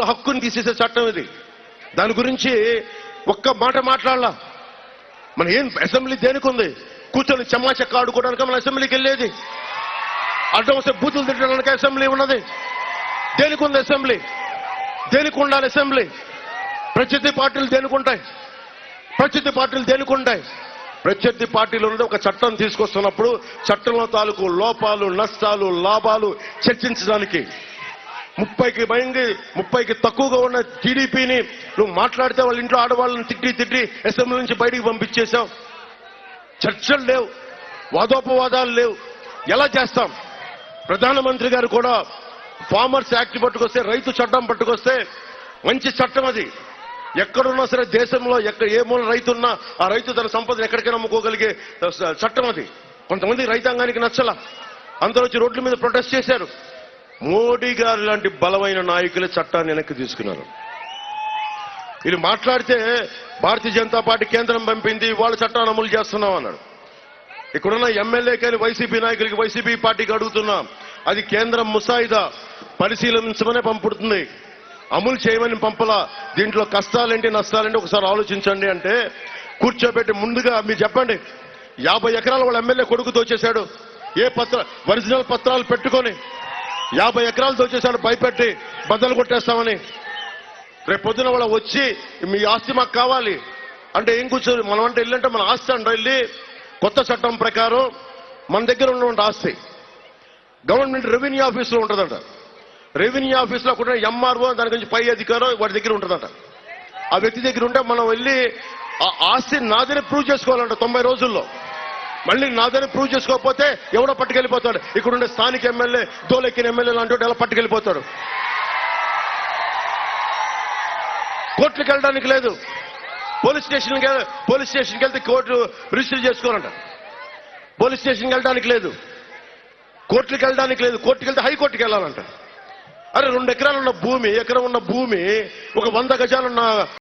హక్కుని తీసేసే చట్టం ఇది. దాని గురించి ఒక్క మాట మాట్లాడాల. మన ఏం అసెంబ్లీ దేనికి ఉంది? కూర్చొని చెమ్మా చెక్క ఆడుకోవడానికి మన అసెంబ్లీకి వెళ్ళేది. అడ్డం వస్తే బూతులు తిట్టడానికి అసెంబ్లీ ఉన్నది. దేనికి ఉంది అసెంబ్లీ? దేనికి ఉండాలి అసెంబ్లీ? ప్రత్యర్థి పార్టీలు దేనికి ఉంటాయి? ప్రత్యర్థి పార్టీలు దేనికి ఉంటాయి? ప్రత్యర్థి పార్టీలు ఉన్నది ఒక చట్టం తీసుకొస్తున్నప్పుడు చట్టంలో తాలూకు లోపాలు, నష్టాలు, లాభాలు చర్చించడానికి. 30కి తక్కువగా ఉన్న టీడీపీని నువ్వు మాట్లాడితే వాళ్ళ ఇంట్లో ఆడవాళ్ళని తిట్టి అసెంబ్లీ నుంచి బయటికి పంపించేశావు. చర్చలు లేవు, వాదోపవాదాలు లేవు. ఎలా చేస్తాం? ప్రధానమంత్రి గారు కూడా ఫార్మర్స్ యాక్ట్ పట్టుకొస్తే, రైతు చట్టం పట్టుకొస్తే మంచి చట్టం అది. ఎక్కడున్నా సరే దేశంలో ఏ మూల రైతు ఉన్నా ఆ రైతు తన సంపదను ఎక్కడికైనా అమ్ముకోగలిగే చట్టం అది. కొంతమంది రైతాంగానికి నచ్చల, అందరూ వచ్చి రోడ్ల మీద ప్రొటెస్ట్ చేశారు. మోడీ గారు లాంటి బలమైన నాయకులే చట్టాన్ని వెనక్కి తీసుకున్నారు. వీళ్ళు మాట్లాడితే భారతీయ జనతా పార్టీ కేంద్రం పంపింది, వాళ్ళ చట్టాన్ని అమలు చేస్తున్నాం అన్నాడు. ఇక్కడున్న ఎమ్మెల్యేకి వైసీపీ నాయకులకి, వైసీపీ పార్టీకి అడుగుతున్నాం, అది కేంద్రం ముసాయిదా పరిశీలించమనే పంపుతుంది, అమలు చేయమని పంపలా. దీంట్లో కష్టాలేంటి నష్టాలేంటి ఒకసారి ఆలోచించండి అంటే కూర్చోబెట్టి ముందుగా మీరు చెప్పండి. 50 ఎకరాలు వాళ్ళ ఎమ్మెల్యే కొడుకు దోచేశాడు. ఒరిజినల్ పత్రాలు పెట్టుకొని 50 ఎకరాలు దోచేశాడు, భయపెట్టి బద్దలు కొట్టేస్తామని. రేపు పొద్దున వాళ్ళ వచ్చి మీ ఆస్తి మాకు కావాలి అంటే ఏం కూర్చోరు? మనం అంటే వెళ్ళంటే మన ఆస్తి అంట. వెళ్ళి కొత్త చట్టం ప్రకారం మన దగ్గర ఉన్నటువంటి ఆస్తి గవర్నమెంట్ రెవెన్యూ ఆఫీసులో ఉంటుందంట. రెవెన్యూ ఆఫీసులో కూడా ఎంఆర్ఓ దాని గురించి పై అధికారం వాడి దగ్గర ఉంటుందంట. ఆ వ్యక్తి దగ్గర ఉంటే మనం వెళ్ళి ఆ ఆస్తి నాదని ప్రూవ్ చేసుకోవాలంట 90 రోజుల్లో. మళ్ళీ నాదని ప్రూవ్ చేసుకోకపోతే ఎవడో పట్టుకెళ్ళిపోతాడు. ఇక్కడ ఉండే స్థానిక ఎమ్మెల్యే, దోలెక్కిన ఎమ్మెల్యే లాంటి ఎలా పట్టుకెళ్ళిపోతాడు. కోర్టులకు వెళ్ళడానికి లేదు. పోలీస్ స్టేషన్కి వెళ్తే కోర్టు రిజిస్టర్ చేసుకోవాలంట. పోలీస్ స్టేషన్కి వెళ్ళడానికి లేదు, కోర్టులకు వెళ్ళడానికి లేదు. కోర్టుకు వెళ్తే హైకోర్టుకి వెళ్ళాలంట. అరే 2 ఎకరాలు ఉన్న భూమి, ఎకరం ఉన్న భూమి, ఒక 100 గజాలున్న